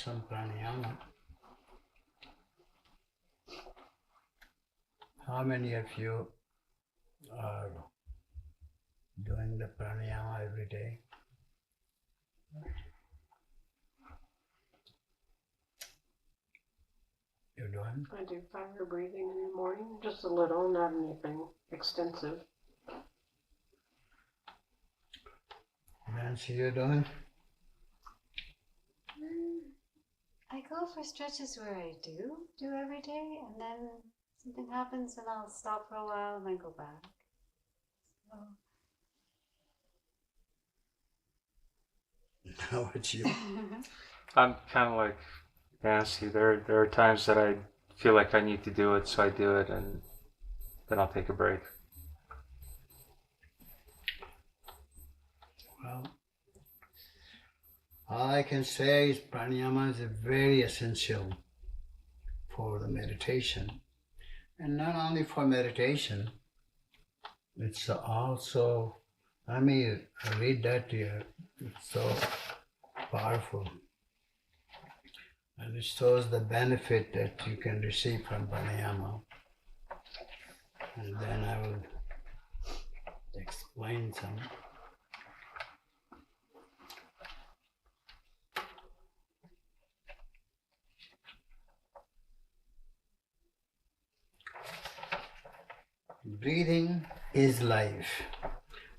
some pranayama. How many of you are doing the pranayama every day? You're doing? I do fire breathing in the morning, just a little, not anything extensive. Nancy, you're doing? I go for stretches where I do every day, and then something happens and I'll stop for a while and then go back. So. How about you? I'm kind of like Nancy. There are times that I feel like I need to do it, so I do it, and then I'll take a break. Well, all I can say is pranayama is very essential for the meditation. And not only for meditation, it's also, let me read that here. It's so powerful. And it shows the benefit that you can receive from pranayama. And then I will explain some. Breathing is life.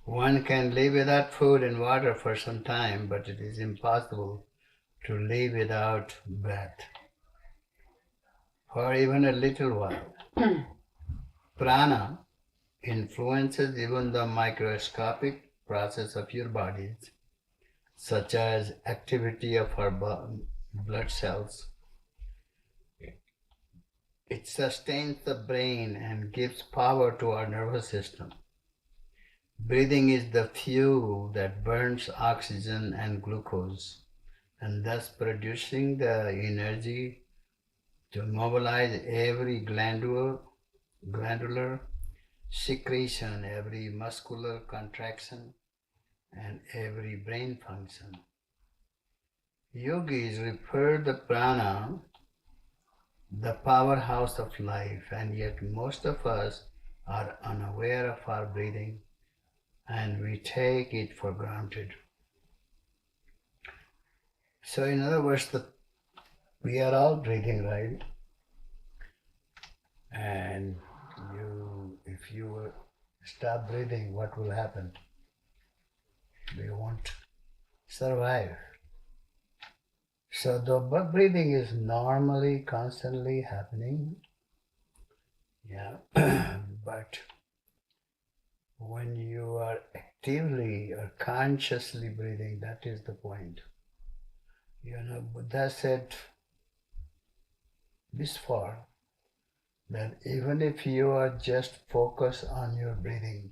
One can live without food and water for some time, but it is impossible to live without breath for even a little while. Prana influences even the microscopic process of your bodies, such as activity of our blood cells. It sustains the brain and gives power to our nervous system. Breathing is the fuel that burns oxygen and glucose, and thus producing the energy to mobilize every glandular secretion, every muscular contraction, and every brain function. Yogis refer the prana the powerhouse of life, and yet most of us are unaware of our breathing and we take it for granted. So in other words, we are all breathing, right? And if you stop breathing, what will happen? We won't survive. So the breathing is normally, constantly happening, but when you are actively or consciously breathing, that is the point. Buddha said this far, that even if you are just focused on your breathing,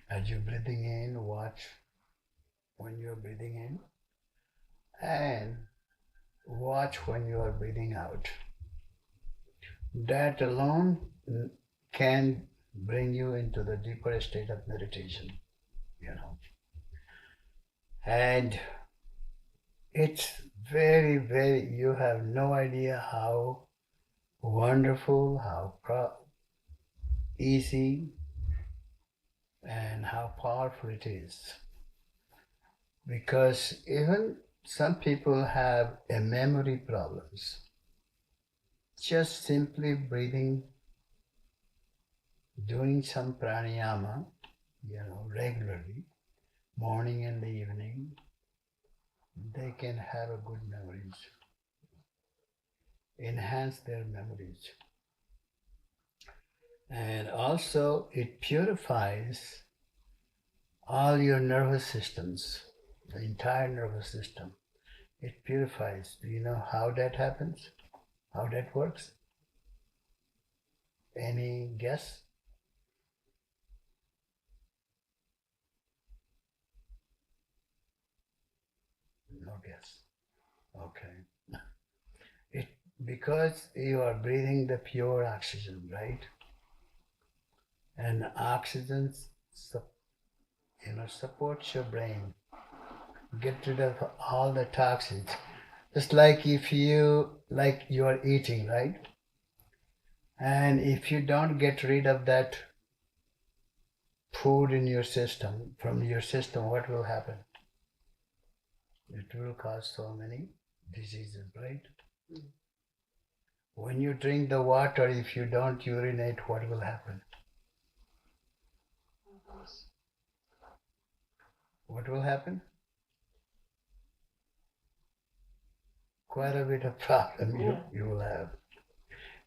as you're breathing in, watch when you're breathing in, and watch when you are breathing out. That alone can bring you into the deeper state of meditation, And it's very, very, you have no idea how wonderful, how easy, and how powerful it is. Because even some people have a memory problems. Just simply breathing, doing some pranayama, regularly, morning and evening, they can have a good memories, enhance their memories. And also it purifies all your nervous systems, the entire nervous system. It purifies. Do you know how that happens? How that works? Any guess? No guess. Okay. Because you are breathing the pure oxygen, right? And oxygen supports your brain. Get rid of all the toxins. Just like if you are eating, right? And if you don't get rid of that food in your system, from your system, what will happen? It will cause so many diseases, right? When you drink the water, if you don't urinate, what will happen? What will happen? Quite a bit of problem you will have.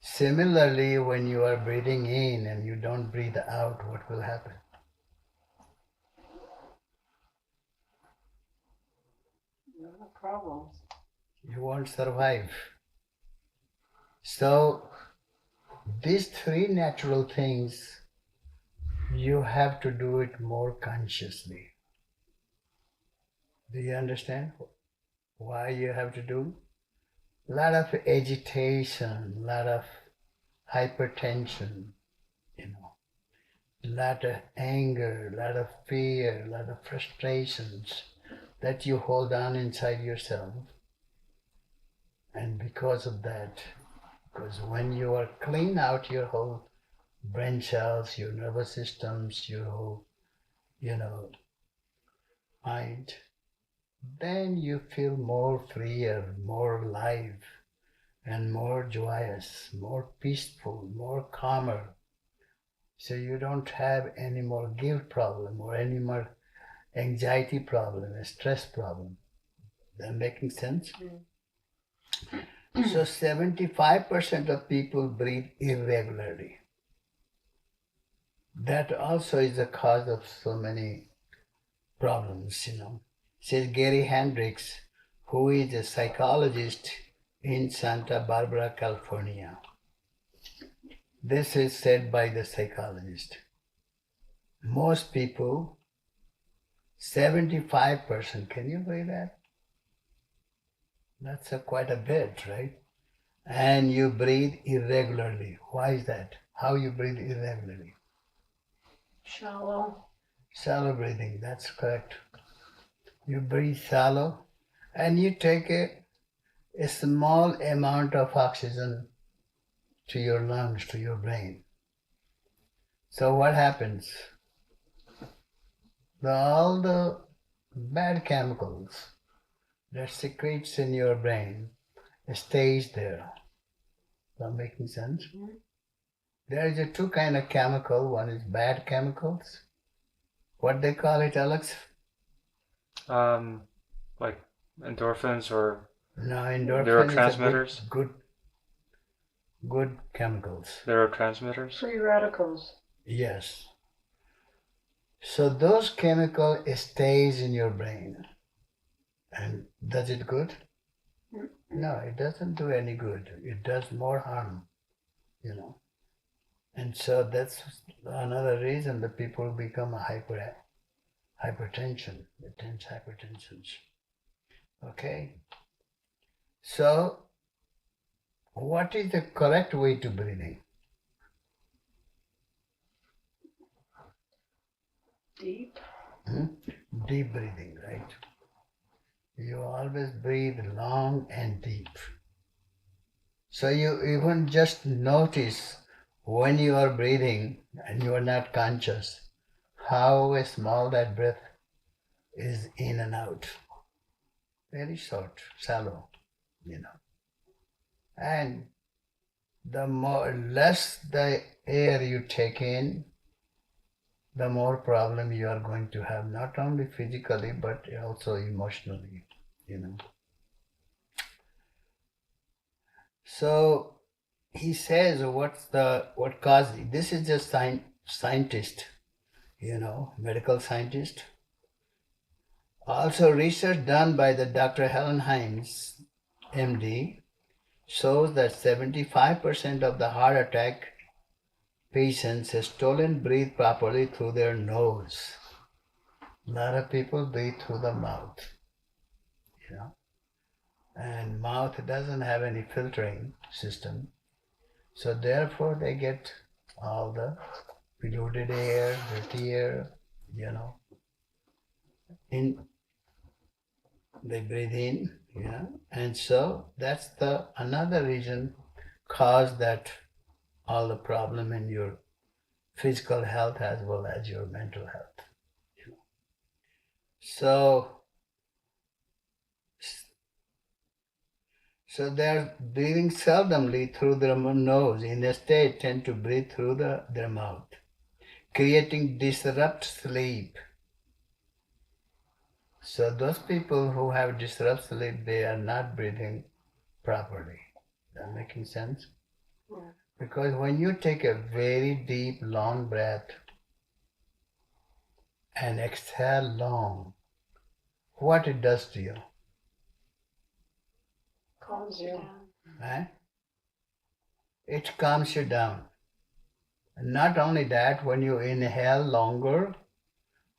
Similarly, when you are breathing in and you don't breathe out, what will happen? No problems. You won't survive. So, these three natural things, you have to do it more consciously. Do you understand why you have to do? A lot of agitation, a lot of hypertension, a lot of anger, a lot of fear, a lot of frustrations that you hold on inside yourself. And because of that, because when you are clean out your whole brain cells, your nervous systems, your whole, mind, then you feel more freer, more alive, and more joyous, more peaceful, more calmer. So you don't have any more guilt problem or any more anxiety problem, a stress problem. That making sense? So 75% of people breathe irregularly. That also is the cause of so many problems, Says Gary Hendricks, who is a psychologist in Santa Barbara, California. This is said by the psychologist. Most people, 75%, can you believe that? That's quite a bit, right? And you breathe irregularly. Why is that? How you breathe irregularly? Shallow. Shallow breathing, that's correct. You breathe shallow and you take a small amount of oxygen to your lungs, to your brain. So what happens? All the bad chemicals that secretes in your brain stays there. That making sense? There is two kind of chemical. One is bad chemicals. What they call it, Alex? Like endorphins or No, endorphin neurotransmitters. is good chemicals. Neurotransmitters. Free radicals. Yes. So those chemical stays in your brain. And does it good? No, it doesn't do any good. It does more harm, And so that's another reason that people become hypertension, intense hypertensions. Okay. So what is the correct way to breathing? Deep. Deep breathing, right? You always breathe long and deep. So you even just notice when you are breathing and you are not conscious, how small that breath is in and out. Very short, shallow, And the less the air you take in, the more problem you are going to have, not only physically, but also emotionally, So he says, what caused it? This is just scientist, medical scientist. Also research done by the Dr. Helen Himes, MD, shows that 75% of the heart attack patients don't breathe properly through their nose. A lot of people breathe through the mouth, and mouth doesn't have any filtering system. So therefore they get all the polluted air, dirty air, They breathe in, And so that's the another reason cause that all the problem in your physical health as well as your mental health. So, so they're breathing seldomly through their nose. Instead, tend to breathe through their mouth, creating disrupt sleep. So those people who have disrupt sleep, they are not breathing properly. That making sense? Yeah. Because when you take a very deep, long breath and exhale long, what it does to you? Calms you. Eh? It calms you down. And not only that, when you inhale longer,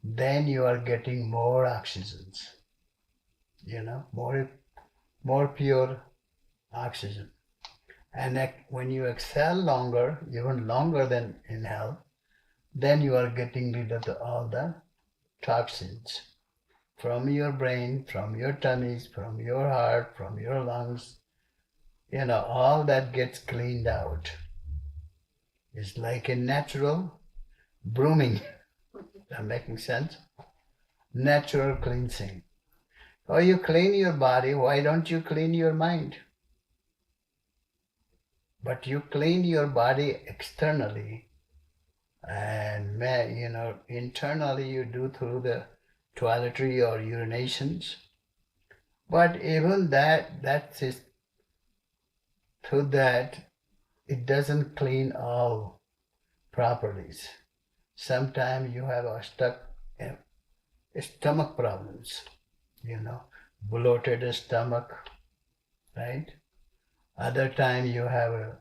then you are getting more oxygens, more pure oxygen. And when you exhale longer, even longer than inhale, then you are getting rid of all the toxins from your brain, from your tummies, from your heart, from your lungs. All that gets cleaned out. It's like a natural brooming. That making sense? Natural cleansing. Oh, you clean your body, why don't you clean your mind? But you clean your body externally, and internally you do through the toiletry or urinations. But even that is through that, it doesn't clean all properties. Sometimes you have a stomach problems, bloated stomach, right? Other time you have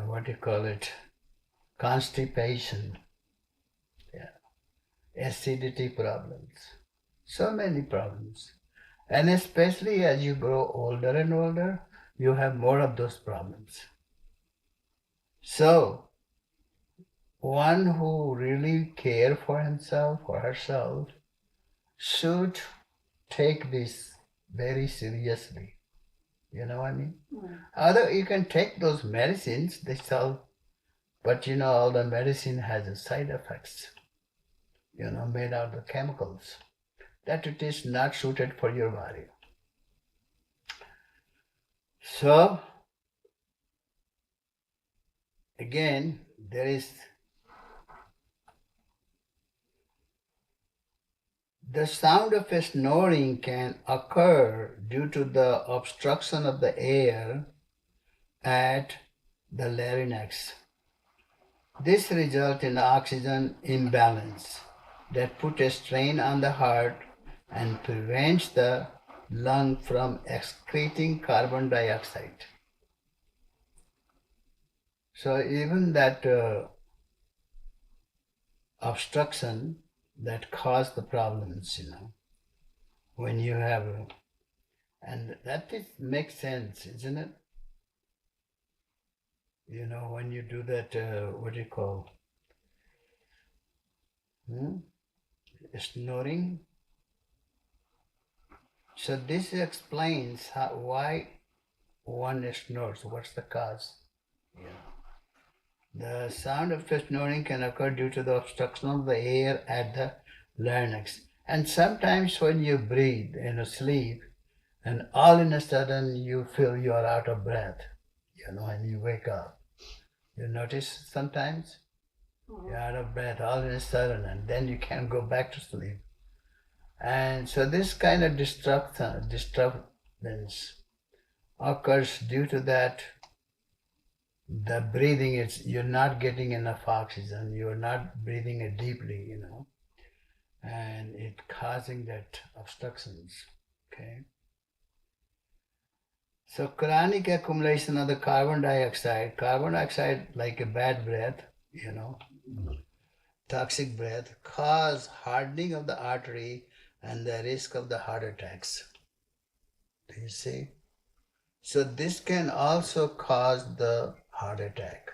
what do you call it, constipation, acidity problems, so many problems. And especially as you grow older and older, you have more of those problems. So, one who really care for himself or herself should take this very seriously. You know what I mean? Although you can take those medicines, they sell, but all the medicine has a side effects, made out of chemicals, that it is not suited for your body. So, again, there is the sound of a snoring can occur due to the obstruction of the air at the larynx. This results in oxygen imbalance that puts a strain on the heart and prevents the lung from excreting carbon dioxide. So even that obstruction that cause the problems, when you have, and that makes sense, isn't it? When you do that, what do you call, snoring. So this explains why one snores. What's the cause? The sound of snoring can occur due to the obstruction of the air at the larynx. And sometimes when you breathe in a sleep, and all in a sudden you feel you are out of breath, when you wake up. You notice sometimes you're out of breath all in a sudden, and then you can't go back to sleep. And so this kind of disturbance occurs due to that. The breathing you're not getting enough oxygen, you're not breathing it deeply, and it causing that obstructions. Okay. So chronic accumulation of the carbon dioxide like a bad breath, toxic breath, cause hardening of the artery and the risk of the heart attacks. Do you see? So this can also cause the heart attack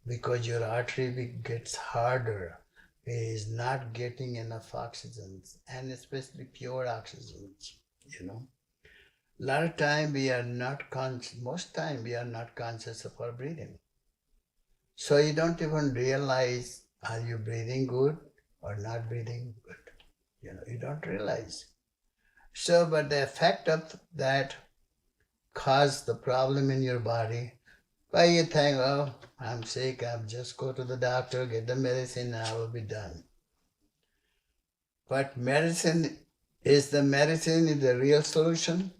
because your artery gets harder, is not getting enough oxygen, and especially pure oxygen, lot of time we are not conscious, most time we are not conscious of our breathing. So you don't even realize, are you breathing good or not breathing good? You don't realize. So, but the effect of that cause the problem in your body. Why you think, oh, I'm sick, I'll just go to the doctor, get the medicine, and I will be done. But medicine is the real solution?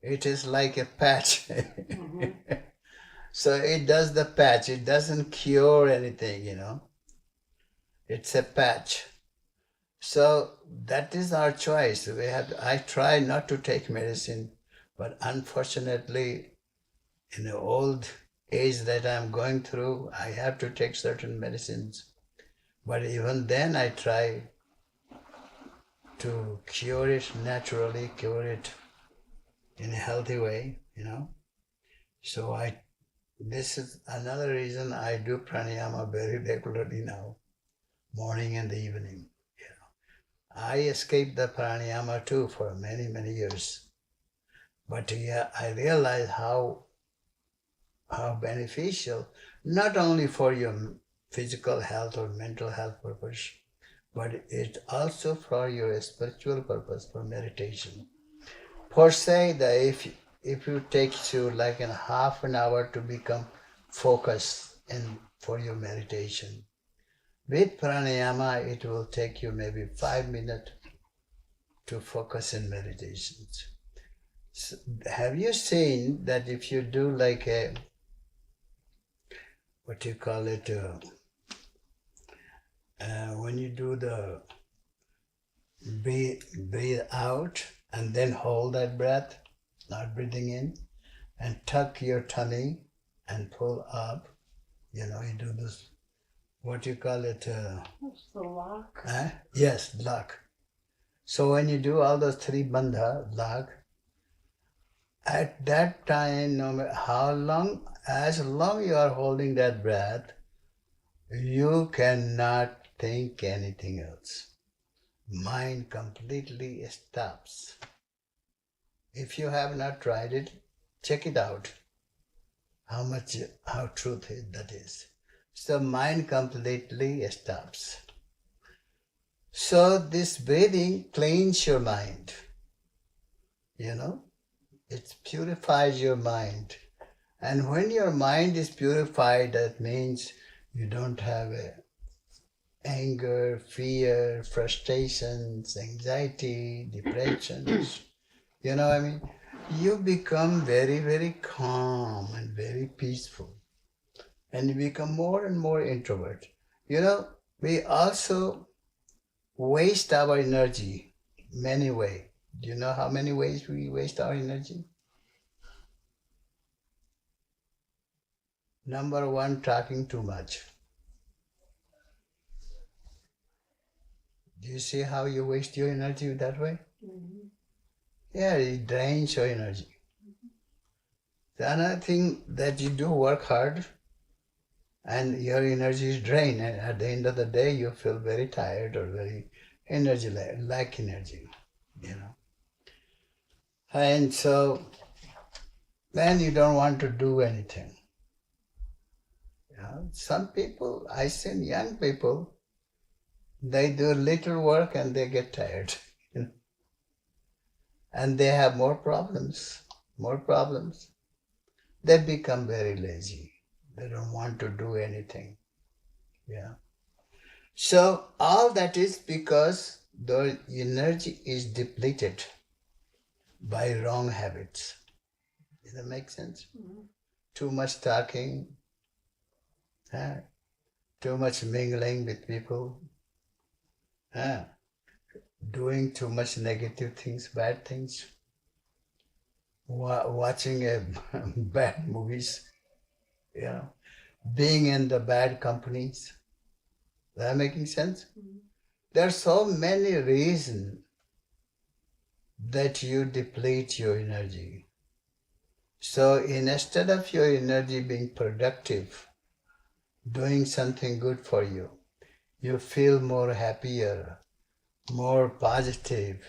It is like a patch. So it does the patch. It doesn't cure anything, It's a patch. So that is our choice. I try not to take medicine, but unfortunately, in the old age that I'm going through, I have to take certain medicines. But even then I try to cure it naturally, cure it in a healthy way, So this is another reason I do pranayama very regularly now, morning and the evening. I escaped the pranayama too for many, many years. But yeah, I realized how beneficial, not only for your physical health or mental health purpose, but it also for your spiritual purpose, for meditation. Per se, that if you take you like a half an hour to become focused for your meditation, with pranayama it will take you maybe 5 minutes to focus in meditations. So, have you seen that if you do like a, what you call it, when you do the breathe out and then hold that breath, not breathing in, and tuck your tummy and pull up, you do this, what you call it? What's the lock? Yes, lock. So when you do all those three bandha, lock, at that time, no matter how long, as long you are holding that breath, you cannot think anything else. Mind completely stops. If you have not tried it, check it out. How truth that is. So mind completely stops. So this breathing cleans your mind. It purifies your mind. And when your mind is purified, that means you don't have anger, fear, frustrations, anxiety, depressions. You become very, very calm and very peaceful. And you become more and more introvert. We also waste our energy many ways. Do you know how many ways we waste our energy? Number one, talking too much. Do you see how you waste your energy that way? Mm-hmm. Yeah, it drains your energy. The another thing that you do work hard and your energy is drained, and at the end of the day you feel very tired or very lack energy, And so then you don't want to do anything. Some people, I see young people, they do little work and they get tired. And they have more problems. They become very lazy. They don't want to do anything. So all that is because the energy is depleted by wrong habits. Does that make sense? Mm-hmm. Too much talking, too much mingling with people, doing too much negative things, bad things, watching bad movies, being in the bad companies. Is that making sense? Mm-hmm. There are so many reasons that you deplete your energy. So instead of your energy being productive, doing something good for you, you feel more happier, more positive,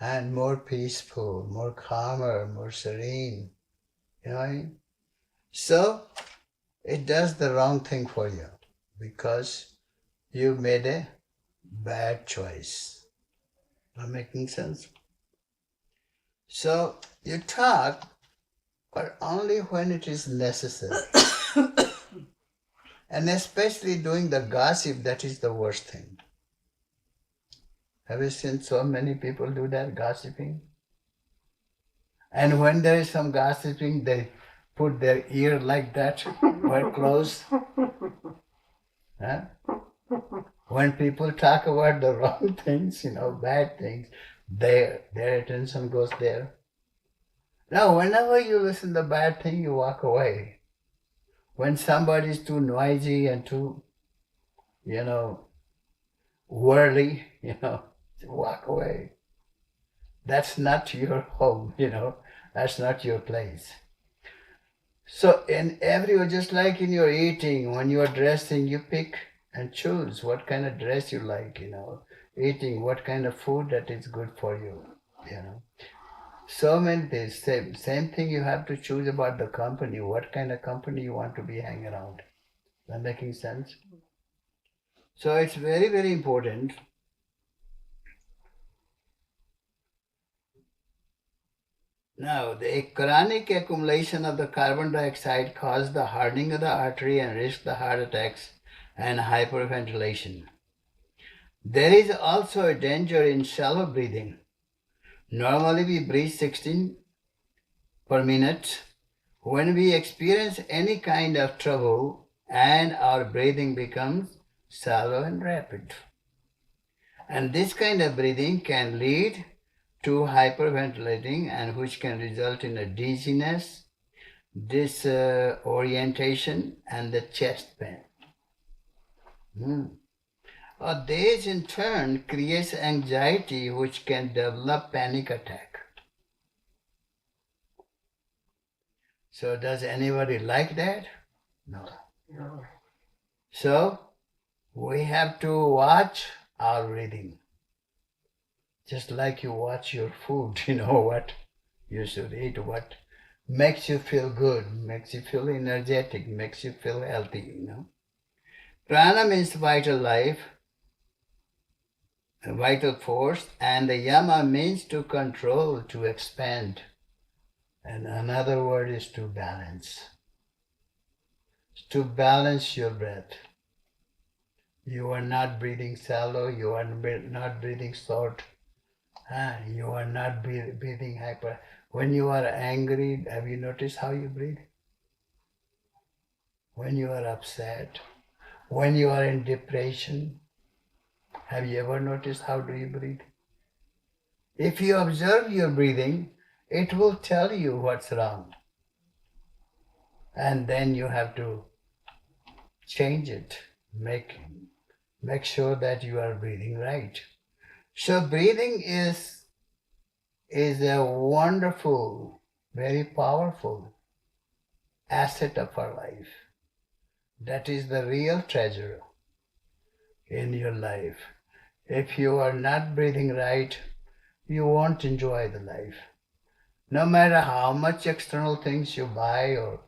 and more peaceful, more calmer, more serene. You know what I mean? So it does the wrong thing for you because you made a bad choice. Not making sense? So you talk, but only when it is necessary. And especially doing the gossip, that is the worst thing. Have you seen so many people do that, gossiping? And when there is some gossiping, they put their ear like that, quite close. Huh? When people talk about the wrong things, bad things, their attention goes there. Now, whenever you listen to bad thing, you walk away. When somebody is too noisy and too, worldly, walk away. That's not your home, that's not your place. So in everywhere, just like in your eating, when you are dressing, you pick and choose what kind of dress you like, eating, what kind of food that is good for you, So many things. Same thing you have to choose about the company, what kind of company you want to be hanging around. Is that making sense? So it's very, very important. Now, the chronic accumulation of the carbon dioxide causes the hardening of the artery and risk the heart attacks and hyperventilation. There is also a danger in shallow breathing. Normally we breathe 16 per minute. When we experience any kind of trouble and our breathing becomes shallow and rapid. And this kind of breathing can lead to hyperventilating, and which can result in a dizziness, disorientation, and the chest pain. This in turn creates anxiety, which can develop panic attack. So does anybody like that? No. So we have to watch our breathing. Just like you watch your food, what you should eat, what makes you feel good, makes you feel energetic, makes you feel healthy, Prana means vital life, vital force, and the yama means to control, to expand. And another word is to balance. To balance your breath. You are not breathing shallow, you are not breathing short. You are not breathing hyper. When you are angry, have you noticed how you breathe? When you are upset, when you are in depression, have you ever noticed how do you breathe? If you observe your breathing, it will tell you what's wrong. And then you have to change it, make sure that you are breathing right. So breathing is a wonderful, very powerful asset of our life. That is the real treasure in your life. If you are not breathing right, you won't enjoy the life. No matter how much external things you buy, or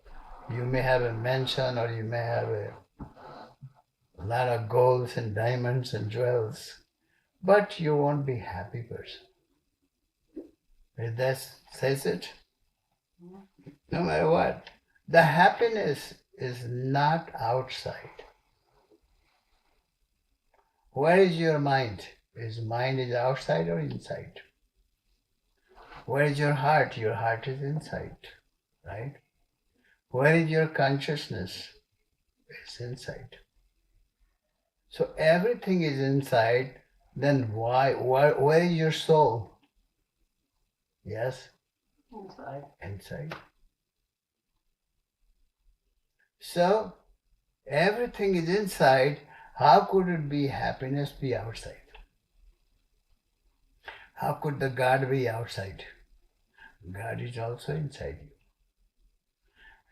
you may have a mansion, or you may have a lot of golds and diamonds and jewels, but you won't be a happy person. That says it. No matter what. The happiness is not outside. Where is your mind? Is mind is outside or inside? Where is your heart? Your heart is inside, right? Where is your consciousness? It's inside. So everything is inside. Then where is your soul? Yes? Inside. Inside. So everything is inside. How could it be happiness be outside? How could the God be outside? God is also inside you.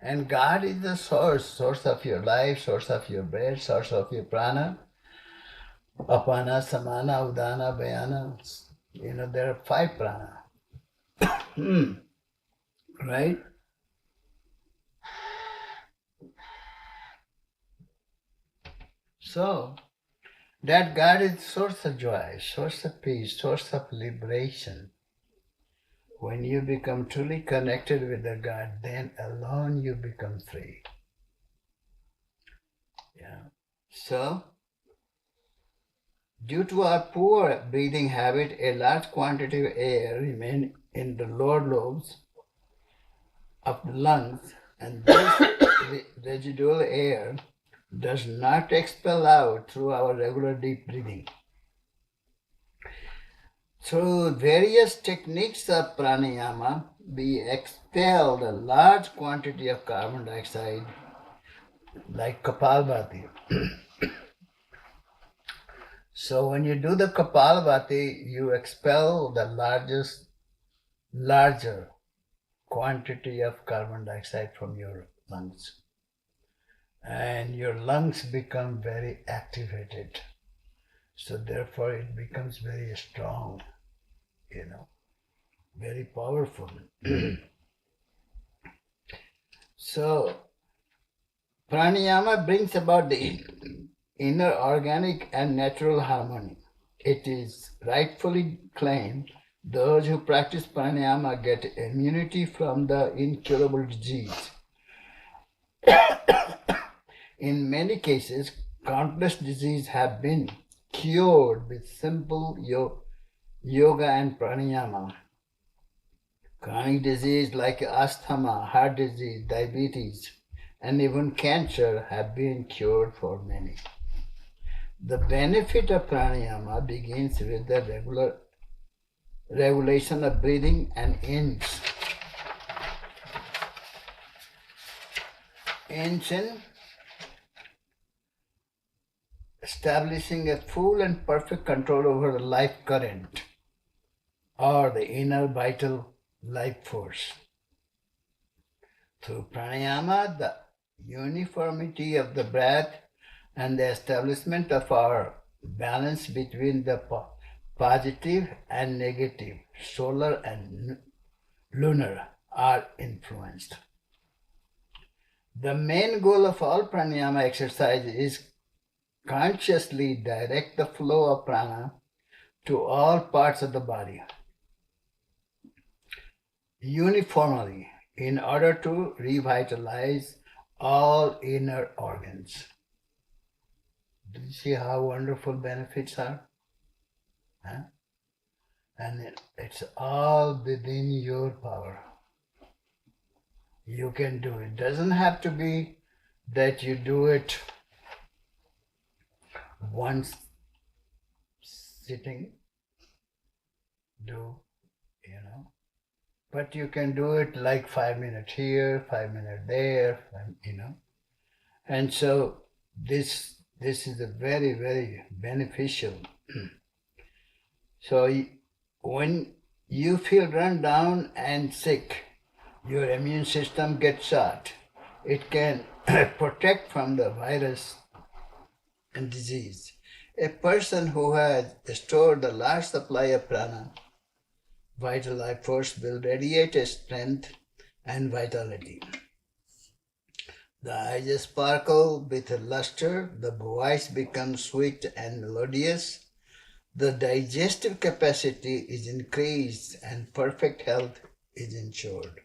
And God is the source of your life, source of your breath, source of your prana, apana, samana, udana, bayana, There are 5 prana. Right? So, that God is source of joy, source of peace, source of liberation. When you become truly connected with the God, then alone you become free. Yeah. So, due to our poor breathing habit, a large quantity of air remains in the lower lobes of the lungs, and this residual air does not expel out through our regular deep breathing. Through various techniques of pranayama, we expel a large quantity of carbon dioxide like Kapalbhati. So when you do the Kapalbhati, you expel the larger quantity of carbon dioxide from your lungs. And your lungs become very activated. So therefore it becomes very strong, very powerful. So pranayama brings about the inner organic and natural harmony. It is rightfully claimed those who practice pranayama get immunity from the incurable disease. In many cases, countless diseases have been cured with simple yoga and pranayama. Chronic disease like asthma, heart disease, diabetes, and even cancer have been cured for many. The benefit of pranayama begins with the regular regulation of breathing and ends in establishing a full and perfect control over the life current or the inner vital life force. Through pranayama, the uniformity of the breath and the establishment of our balance between the positive and negative, solar and lunar, are influenced. The main goal of all pranayama exercise is consciously direct the flow of prana to all parts of the body uniformly in order to revitalize all inner organs. Do you see how wonderful benefits are? Huh? And it's all within your power. You can do it. It doesn't have to be that you do it once sitting, but you can do it like 5 minutes here, 5 minutes there, and so this is a very, very beneficial. So when you feel run down and sick, your immune system gets shot. It can protect from the virus and disease. A person who has stored a large supply of prana, vital life force, will radiate a strength and vitality. The eyes sparkle with luster, the voice becomes sweet and melodious, the digestive capacity is increased, and perfect health is ensured.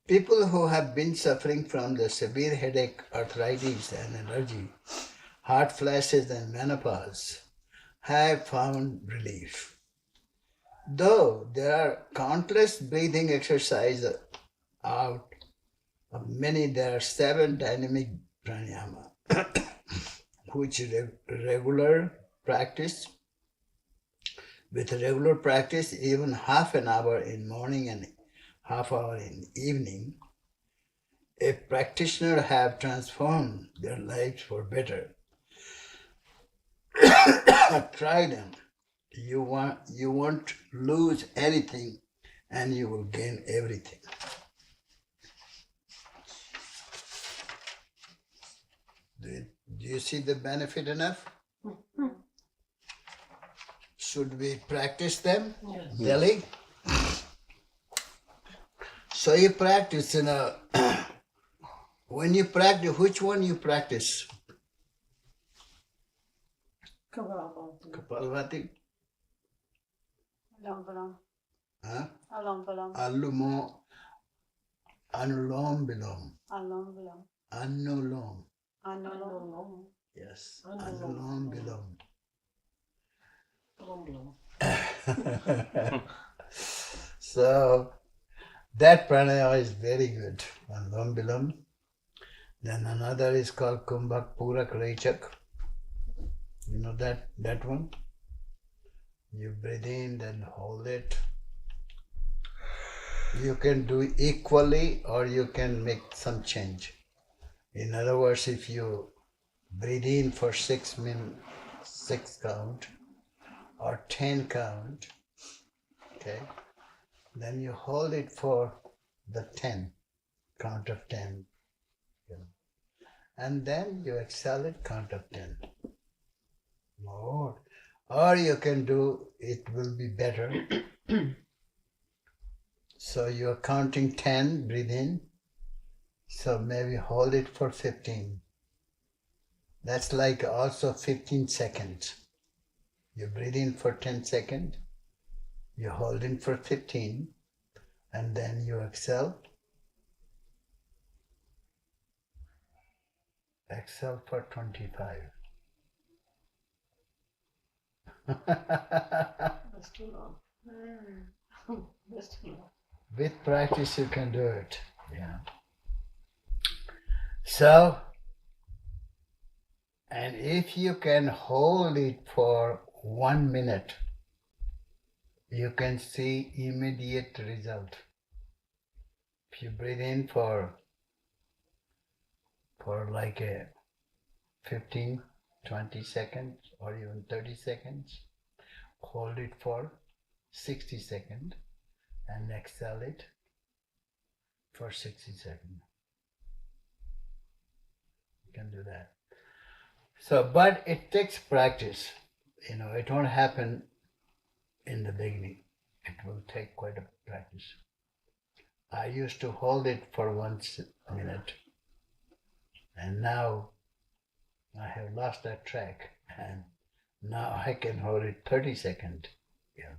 People who have been suffering from the severe headache, arthritis and allergy, hot flashes and menopause have found relief. Though there are countless breathing exercises out of many, there are 7 dynamic pranayama, which regular practice, even half an hour in morning and half hour in evening, a practitioner have transformed their lives for better. Try them. You won't lose anything and you will gain everything. Do you see the benefit enough? Should we practice them Yes. daily? So you practice, when you practice, which one you practice? Kapalabhati. Kapalbhati? Alom Palom. Huh? Alom Palom. Anulom Bilom. Alom Palom. Anulom. Anolom. Yes. Anulom. Anulom Blum. Bilom. So that pranayama is very good. Anulom Bilom. Then another is called Kumbhak Purak Rechak. You know that one? You breathe in, then hold it. You can do equally or you can make some change. In other words, if you breathe in for 6 count or 10 count, okay, then you hold it for the 10, count of 10. You know. And then you exhale it, count of 10. More. Or you can do, it will be better. So you're counting 10, breathe in. So maybe hold it for 15. That's like also 15 seconds. You breathe in for 10 seconds, you hold in for 15, and then you exhale. Exhale for 25. That's too long. That's too long. With practice you can do it. Yeah. So, and if you can hold it for 1 minute, you can see immediate result. If you breathe in for like a 15, 20 seconds or even 30 seconds, hold it for 60 seconds and exhale it for 60 seconds. You can do that. So, but it takes practice. It won't happen in the beginning. It will take quite a practice. I used to hold it for 1 minute, and now I have lost that track, and now I can hold it 30 seconds. Yeah.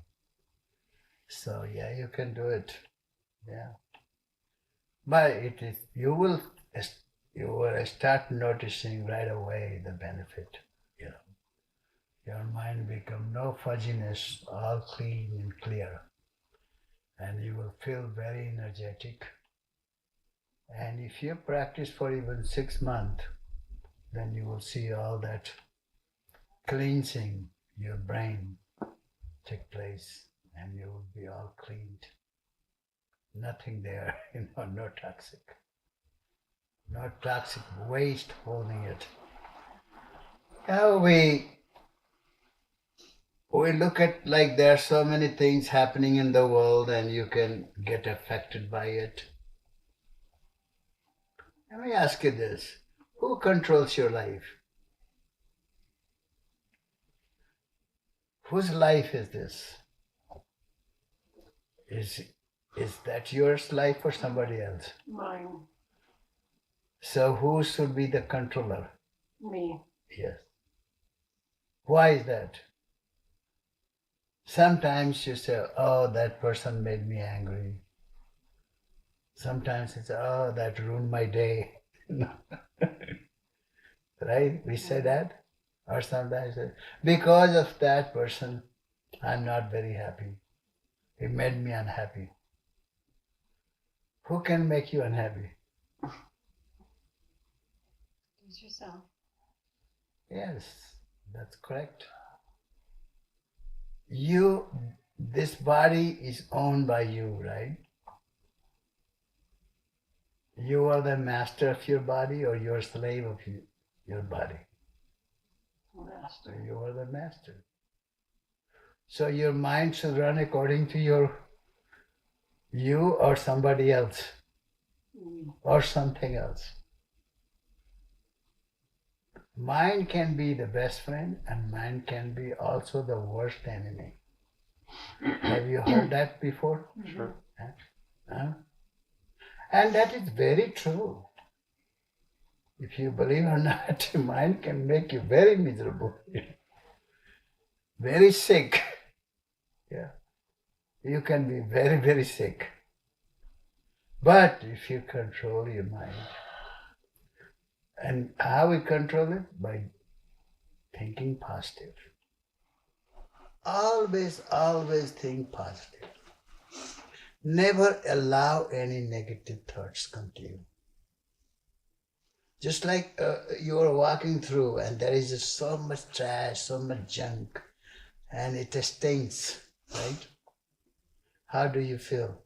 So yeah, you can do it. Yeah. But it is you will start noticing right away the benefit. Your mind become no fuzziness, all clean and clear. And you will feel very energetic. And if you practice for even 6 months, then you will see all that cleansing your brain take place, and you will be all cleaned. Nothing there, no toxic. No toxic waste holding it. Now we look at like there are so many things happening in the world and you can get affected by it. Let me ask you this. Who controls your life? Whose life is this? Is that yours life or somebody else? Mine. So who should be the controller? Me. Yes. Why is that? Sometimes you say, oh, that person made me angry. Sometimes it's, oh, that ruined my day. Right? We say that. Or sometimes, because of that person, I'm not very happy. It made me unhappy. Who can make you unhappy? It's yourself. Yes, that's correct. This body is owned by you, right? You are the master of your body or you're a slave of your body? Master. You are the master. So your mind should run according to you or somebody else or something else. Mind can be the best friend and mind can be also the worst enemy. Have you heard that before? Sure. Huh? And that is very true. If you believe or not, mind can make you very miserable, very sick. Yeah, you can be very, very sick. But if you control your mind, and how we control it? By thinking positive. Always, always think positive. Never allow any negative thoughts come to you. Just like you are walking through and there is just so much trash, so much junk, and it stinks, right? How do you feel?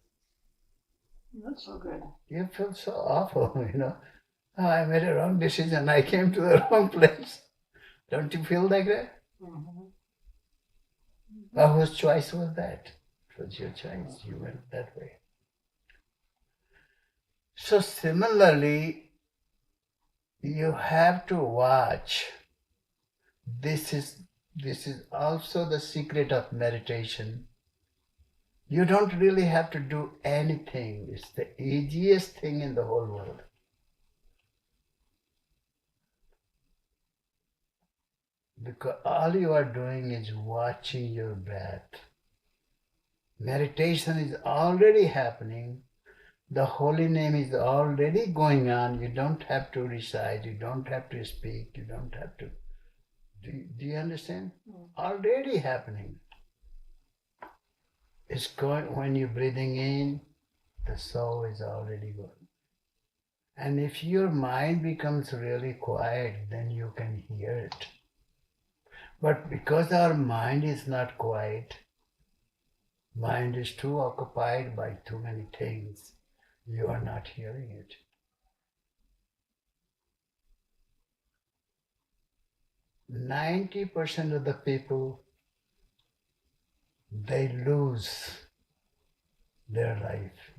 Not so good. You feel so awful, Oh, I made a wrong decision. I came to the wrong place. Don't you feel like that? Mm-hmm. Well, whose choice was that? It was your choice. You went that way. So similarly, you have to watch. This is also the secret of meditation. You don't really have to do anything. It's the easiest thing in the whole world. Because all you are doing is watching your breath. Meditation is already happening. The holy name is already going on. You don't have to recite. You don't have to speak. You don't have to. Do you understand? Already happening. It's going when you're breathing in, the soul is already going. And if your mind becomes really quiet, then you can hear it. But because our mind is not quiet, mind is too occupied by too many things, you are not hearing it. %90 of the people, they lose their life.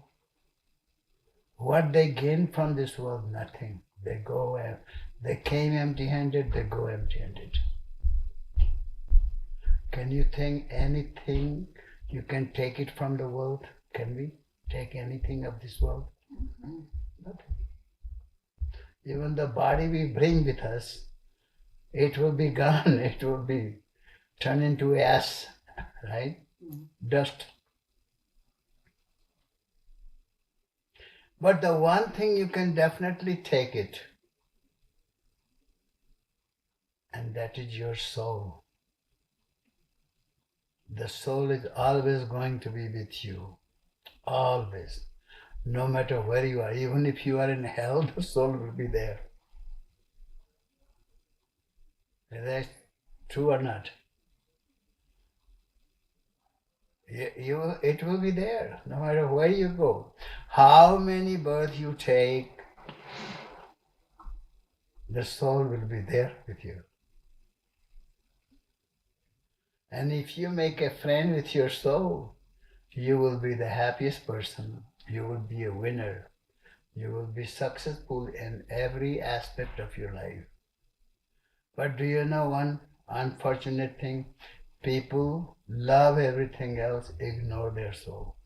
What they gain from this world, nothing. They came empty-handed, they go empty-handed. Can you think anything you can take it from the world? Can we take anything of this world? Mm-hmm. Nothing. Even the body we bring with us, it will be gone. It will be turned into ash, right? Mm-hmm. Dust. But the one thing you can definitely take it, and that is your soul. The soul is always going to be with you. Always. No matter where you are. Even if you are in hell, the soul will be there. Is that true or not? It will be there, no matter where you go. How many births you take, the soul will be there with you. And if you make a friend with your soul, you will be the happiest person. You will be a winner. You will be successful in every aspect of your life. But do you know one unfortunate thing? People love everything else, ignore their soul.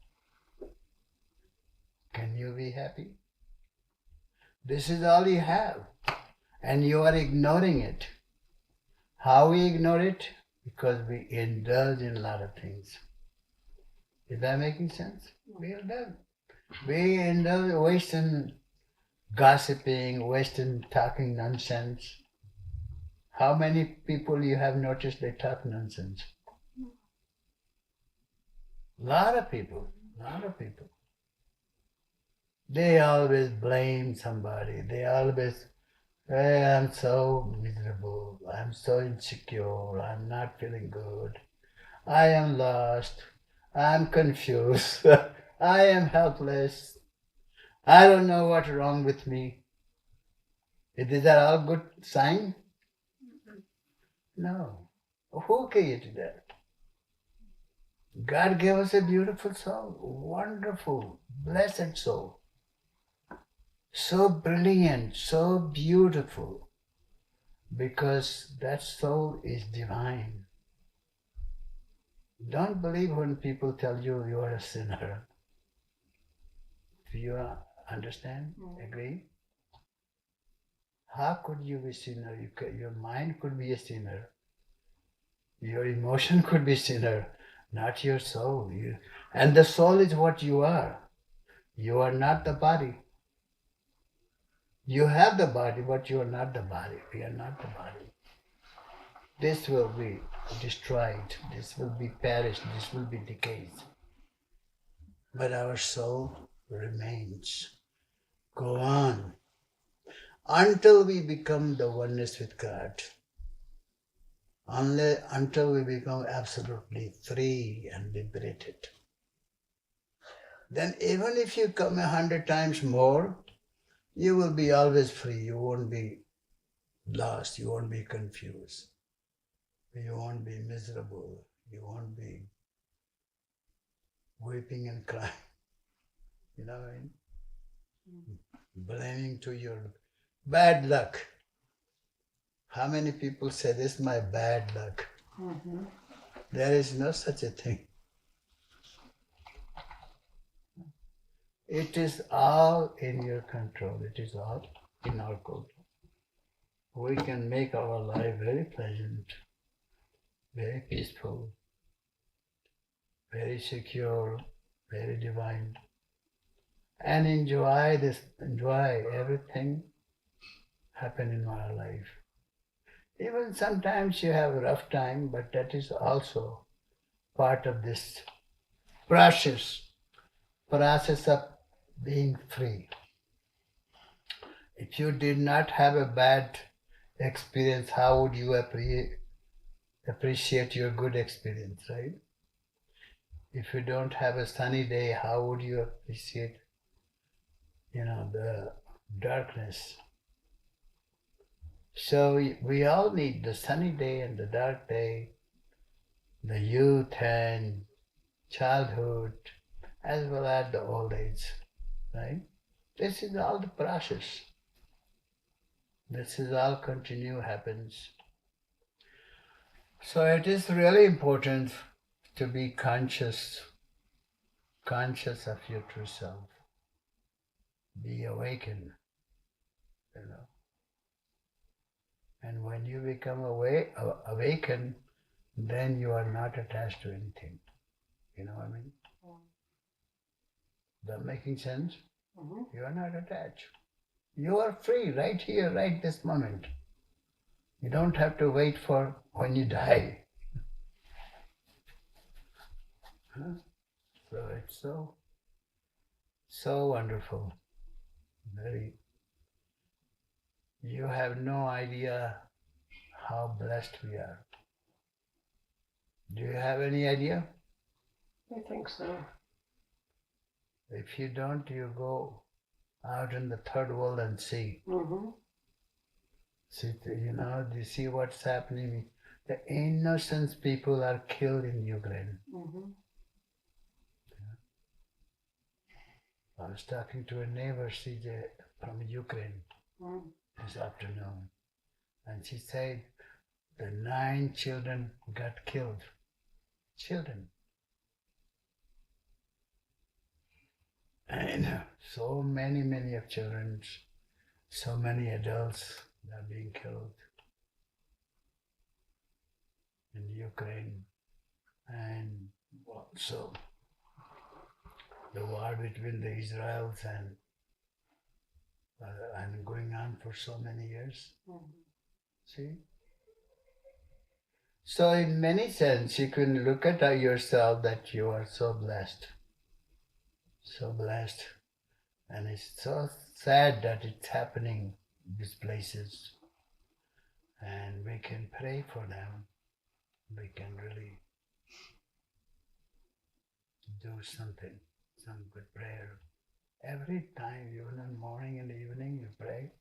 Can you be happy? This is all you have, and you are ignoring it. How we ignore it? Because we indulge in a lot of things. Is that making sense? We indulge. We indulge, waste in gossiping, waste in talking nonsense. How many people you have noticed they talk nonsense? Lot of people. They always blame somebody. They always, hey, I'm so miserable. I'm so insecure. I'm not feeling good. I am lost. I'm confused. I am helpless. I don't know what's wrong with me. Is that all good sign? No. Who created that? God gave us a beautiful soul, wonderful, blessed soul. So brilliant, so beautiful. because that soul is divine. Don't believe when people tell you you are a sinner. Do you understand? Agree? How could you be a sinner? Your mind could be a sinner. Your emotion could be sinner, not your soul. And the soul is what you are. You are not the body. You have the body, but you are not the body. We are not the body. This will be destroyed. This will be perished. This will be decayed. But our soul remains. Go on until we become the oneness with God. Until we become absolutely free and liberated. Then even if you come 100 times more, you will be always free. You won't be lost. You won't be confused. You won't be miserable. You won't be weeping and crying. You know what I mean? Blaming to your bad luck. How many people say, this is my bad luck? Mm-hmm. There is no such a thing. It is all in your control. It is all in our control. We can make our life very pleasant, very peaceful, very secure, very divine, and enjoy everything happen in our life. Even sometimes you have a rough time, but that is also part of this process of being free. If you did not have a bad experience, how would you appreciate your good experience, right? If you don't have a sunny day, how would you appreciate, the darkness? So we all need the sunny day and the dark day, the youth and childhood, as well as the old age, right? This is all the process. This is all continue happens. So it is really important to be conscious of your true self. Be awakened, And when you become awakened, then you are not attached to anything. You know what I mean? That making sense? Mm-hmm. You are not attached. You are free right here, right this moment. You don't have to wait for when you die. Huh? So it's so wonderful. You have no idea how blessed we are. Do you have any idea? I think so. If you don't, you go out in the third world and see. Mm-hmm. You see what's happening. The innocent people are killed in Ukraine. Mm-hmm. I was talking to a neighbor, CJ, from Ukraine this afternoon, and she said the 9 children got killed. Children. And so many of children, so many adults are being killed in Ukraine. And also the war between the Israelis and going on for so many years. See? So in many sense, you can look at yourself that you are so blessed. So blessed. And it's so sad that it's happening in these places. And we can pray for them. We can really do something, some good prayer. Every time, even in the morning and evening, you pray.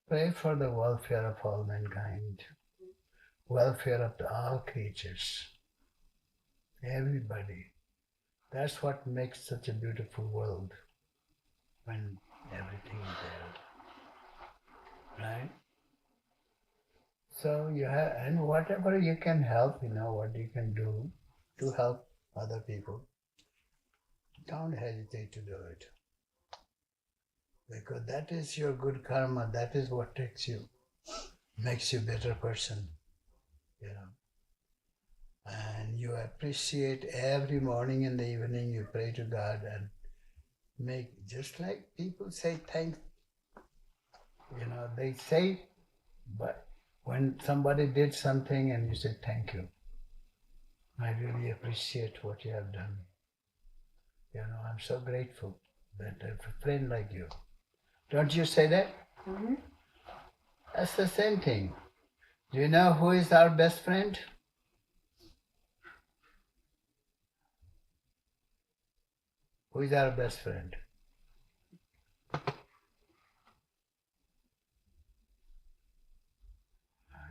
Pray for the welfare of all mankind, welfare of all creatures, everybody. That's what makes such a beautiful world, when everything is there, right? So you have, and whatever you can help, what you can do to help other people, don't hesitate to do it. Because that is your good karma, that is what makes you a better person, And you appreciate every morning and the evening you pray to God and just like people say thanks, they say, but when somebody did something and you say thank you, I really appreciate what you have done. I'm so grateful that I have a friend like you. Don't you say that? Mm-hmm. That's the same thing. Do you know who is our best friend? Who is our best friend? I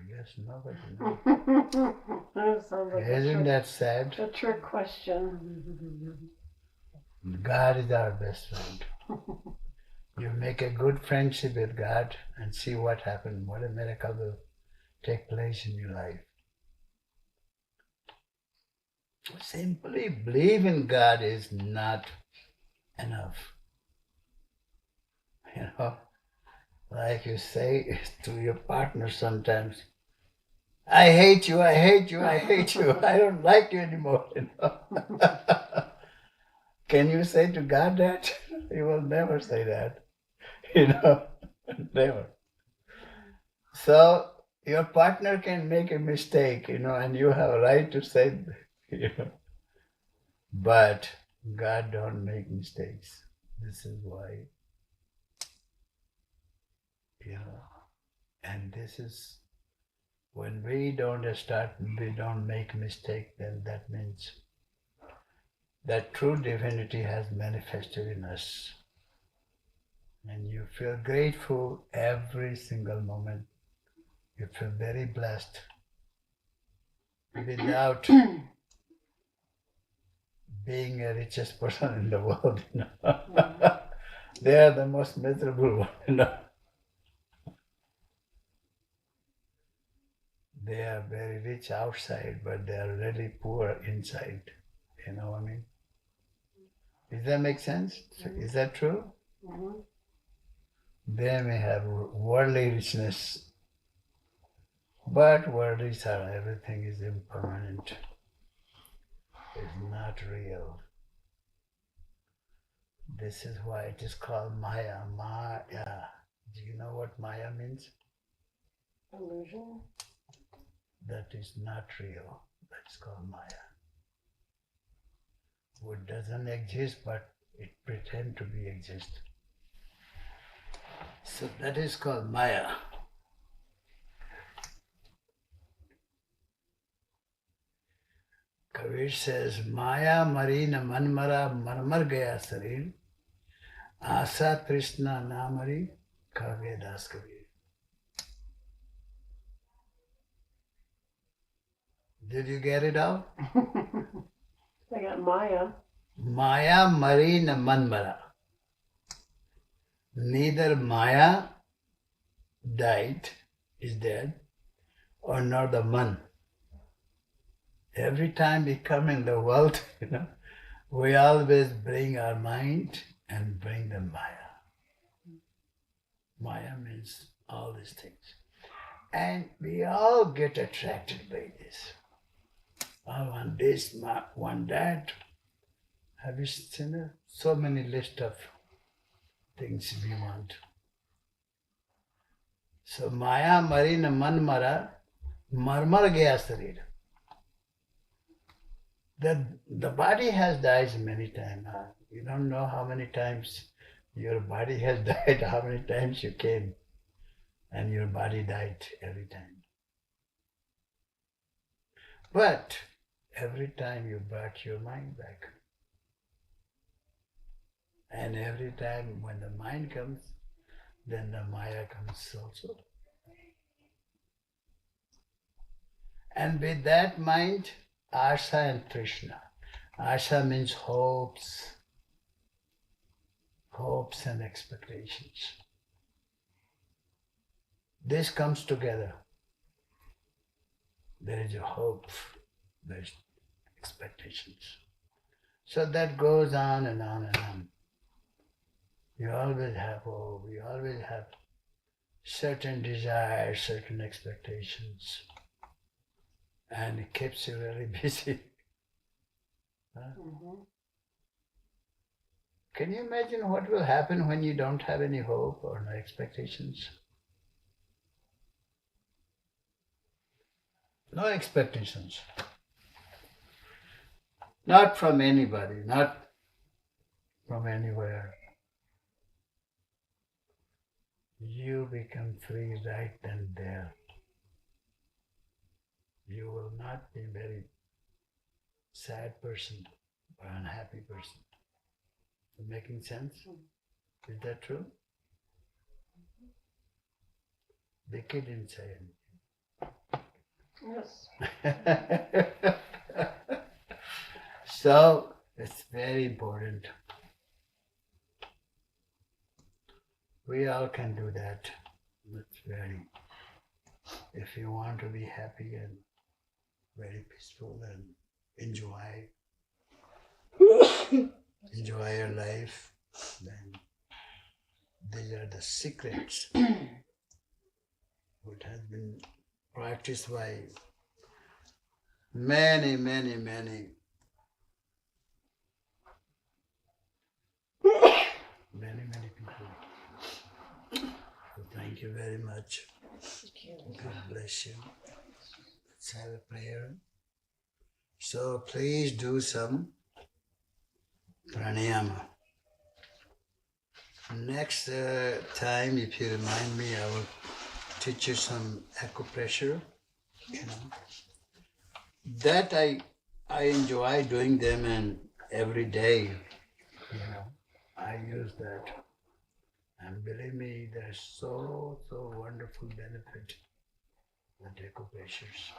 guess nobody knows. That sounds like Isn't that sad? a trick question. God is our best friend. You make a good friendship with God and see what happens, what a miracle will take place in your life. Simply believe in God is not enough. Like you say to your partner sometimes, I hate you, I hate you, I hate you, I don't like you anymore. Can you say to God that? You will never say that. Never. So your partner can make a mistake, and you have a right to say, but God don't make mistakes. This is why, and this is when we don't make mistake, then that means that true divinity has manifested in us. And you feel grateful every single moment. You feel very blessed. Without being a richest person in the world, they are the most miserable one, They are very rich outside, but they are really poor inside. You know what I mean? Does that make sense? Is that true? Mm-hmm. They may have worldly richness, but worldlies are, everything is impermanent. It's not real. This is why it is called Maya. Maya. Do you know what Maya means? Illusion. That is not real. That's called Maya. What doesn't exist, but it pretends to be exist. So that is called Maya. Kabir says, Maya marina manmara marmar gaya sarir, asa trishna namari kage das Kabir. Did you get it out? I got Maya. Maya marina manmara. Neither Maya died, is dead, or nor the man. Every time we come in the world, we always bring our mind and bring the Maya. Maya means all these things. And we all get attracted by this. I want this, want that. Have you seen so many list of things we want? So Maya marina manmara marmar gaya sarir. The body has died many times. You don't know how many times your body has died, how many times you came and your body died every time. But every time you brought your mind back. And every time when the mind comes, then the Maya comes also. And with that mind, Asha and Trishna. Asha means hopes and expectations. This comes together. there is a hope, there's expectations. So that goes on and on and on. You always have hope, you always have certain desires, certain expectations, and it keeps you really busy. Huh? Mm-hmm. Can you imagine what will happen when you don't have any hope or no expectations? No expectations. Not from anybody, not from anywhere. You become free right then and there. You will not be a very sad person or unhappy person. Making sense? Is that true? Vicky didn't say anything. Yes. So it's very important. We all can do that. It's very, if you want to be happy and very peaceful and enjoy your life, then these are the secrets what has been practiced by many people. So thank you very much. God bless you. Let's have a prayer. So please do some pranayama. Next time, if you remind me, I will teach you some acupressure. You know, that I enjoy doing them, and every day, you know, I use that. And believe me, there's so wonderful benefit with acupressures.